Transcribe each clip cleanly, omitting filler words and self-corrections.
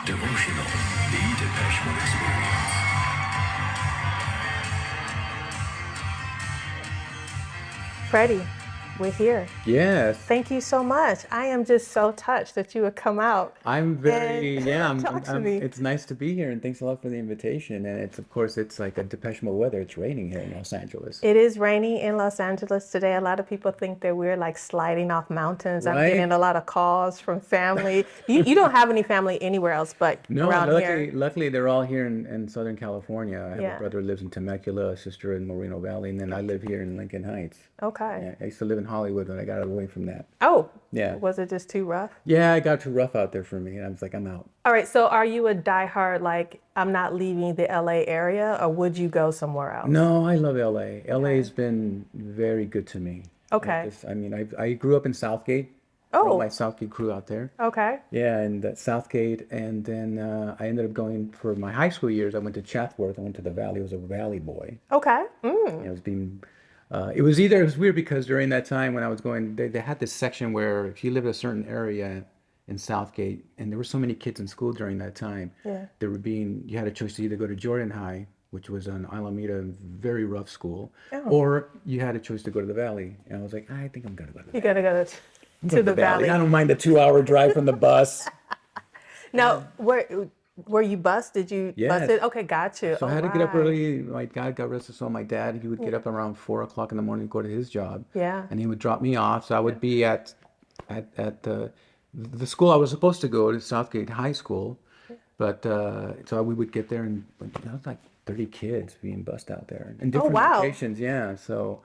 Devotional, the Depeche Mode experience. Freddie, we're here. Yes, Thank you so much. I am just so touched that you would come out I'm very, and yeah, talk to me. it's nice to be here and thanks a lot for the invitation. And it's, of course, it's like a Depeche Mode weather. It's raining here in Los Angeles, It is raining in Los Angeles today. A lot of people think that we're like sliding off mountains. I'm right? getting a lot of calls from family. You don't have any family anywhere else but No, around here. luckily they're all here in Southern California. I have a Yeah. brother who lives in Temecula, a sister in Moreno Valley, and then I live here in Lincoln Heights. Okay. Yeah, I used to live in Hollywood, but I got away from that. Oh, Yeah. was it just too rough? Yeah, it got too rough out there for me, and I was like, I'm out. All right. So are you a diehard, like, I'm not leaving the LA area, or would you go somewhere else? No, I love LA. LA Okay. has been very good to me. Okay. I mean, I grew up in Southgate. Brought my Oh, Southgate crew out there. okay. Yeah, and Southgate, and then I ended up going for my high school years. I went to Chatsworth. I went to the Valley. I was a Valley boy. Okay. And it was either, it was weird because during that time when I was going, they had this section where if you lived in a certain area in Southgate, and there were so many kids in school during that time, Yeah. you had a choice to either go to Jordan High, which was an Alameda, very rough school, Oh. or you had a choice to go to the Valley. And I was like, I think I'm gonna go to the You Valley. gotta go I'm to going the I valley. don't mind a 2-hour drive from the bus. Now, were you bused? Did you bus Yes. it? Okay, got you. So I All had to get up right. early. My dad got rested, so my dad, he would get up around 4 o'clock in the morning to go to his job. Yeah. And he would drop me off. So I would be at the school I was supposed to go to, Southgate High School. But so we would get there, and that was like 30 kids being bussed out there in Oh, different wow. locations. Yeah. So,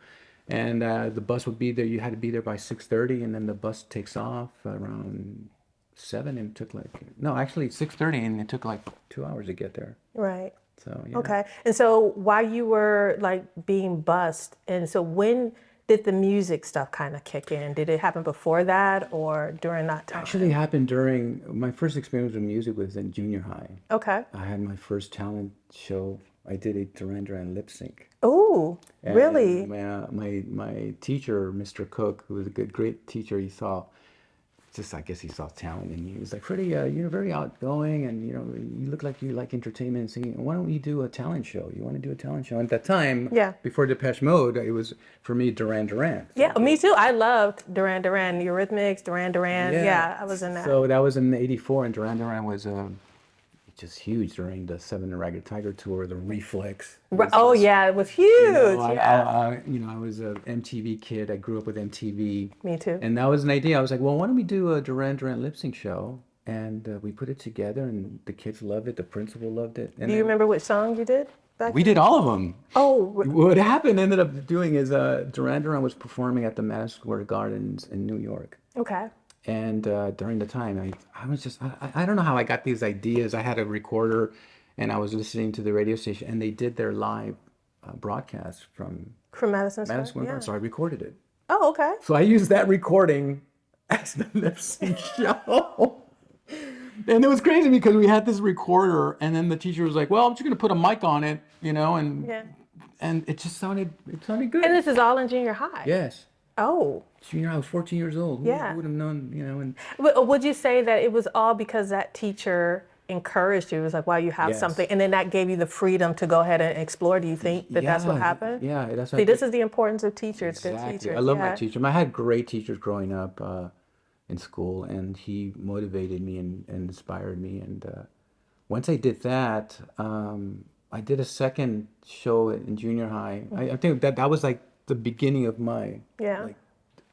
and the bus would be there. You had to be there by 6:30, and then the bus takes off around 7, and it took like, no, actually 6:30, and it took like 2 hours to get there. Right. So yeah. Okay. And so while you were like being bused, and so when did the music stuff kind of kick in? Did it happen before that or during that time? Actually happened during my first experience with music was in junior high. Okay. I had my first talent show. I did a Duran Duran lip sync. Oh, And really? my teacher, Mr. Cook, who was a great teacher, I guess he saw talent in me. He was like, Freddie, you're very outgoing, and you look like you like entertainment and singing. Why don't we do a talent show? You want to do a talent show? And at that time, Yeah. before Depeche Mode, it was for me Duran Duran. Yeah, me too. I loved Duran Duran, Eurythmics, Duran Duran. Yeah, I was in that. So that was in '84, and Duran Duran was just huge during the Seven and Ragged Tiger tour, the Reflex. Oh, yeah, it was huge. Yeah. I was a MTV kid. I grew up with MTV. Me too. And that was an idea. I was like, well, why don't we do a Duran Duran lip sync show? And we put it together, and the kids loved it. The principal loved it. And Do you remember which song you did back we then? did all of them. Oh, What happened, ended up doing is Duran Duran was performing at the Madison Square Gardens in New York. okay. And during the time, I was just, I don't know how I got these ideas. I had a recorder, and I was listening to the radio station, and they did their live broadcast from From Madison Square? Madison Square Garden, so I recorded it. Oh, okay. So I used that recording as the lip sync show. And it was crazy because we had this recorder, and then the teacher was like, well, I'm just going to put a mic on it, and Yeah. and it sounded good. And this is all in junior high? Yes. Oh. Junior, I was 14 years old. Yeah. Who would have known, and Would you say that it was all because that teacher encouraged you? It was like, wow, you have Yes. something. And then that gave you the freedom to go ahead and explore. Do you think that that's what Yeah, happened? yeah, that's See, this is the importance of teachers, good exactly. teachers. I love my Yeah. teacher. I had great teachers growing up in school, and he motivated me and inspired me. And once I did that, I did a second show in junior high. I think that was like the beginning of my, Yeah. like,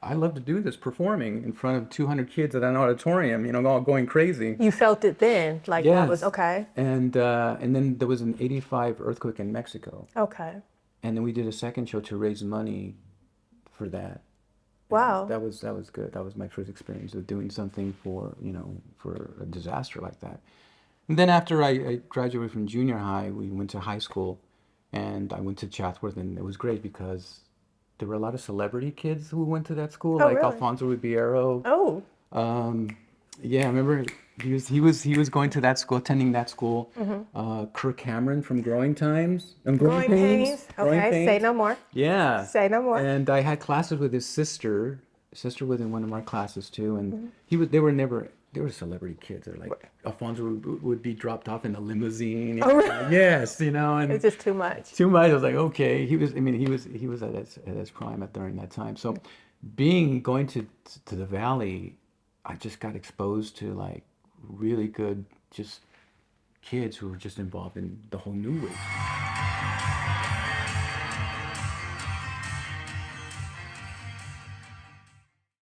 I love to do this, performing in front of 200 kids at an auditorium, all going crazy. You felt it then, like that was Yes. okay. And then there was an '85 earthquake in Mexico, Okay. and then we did a second show to raise money for that. Wow. That was good. That was my first experience of doing something for a disaster like that. And then after I graduated from junior high, we went to high school, and I went to Chatsworth, and it was great because there were a lot of celebrity kids who went to that school, Oh, like really? Alfonso Ribeiro. Oh. Yeah, I remember he was going to that school, attending that school. Kirk Cameron from Growing Times. Growing Pains. Growing Okay, say Pains. no more. Yeah. Say no more. And I had classes with his sister. Sister was in one of our classes too, and they were never there were celebrity kids that are like Alfonso would be dropped off in a limousine. Oh, really? Yes, you know, and It's just too much. too much. I was like, okay, he was. I mean, he was at his prime during that time. So, going to the Valley, I just got exposed to like really good just kids who were just involved in the whole new wave.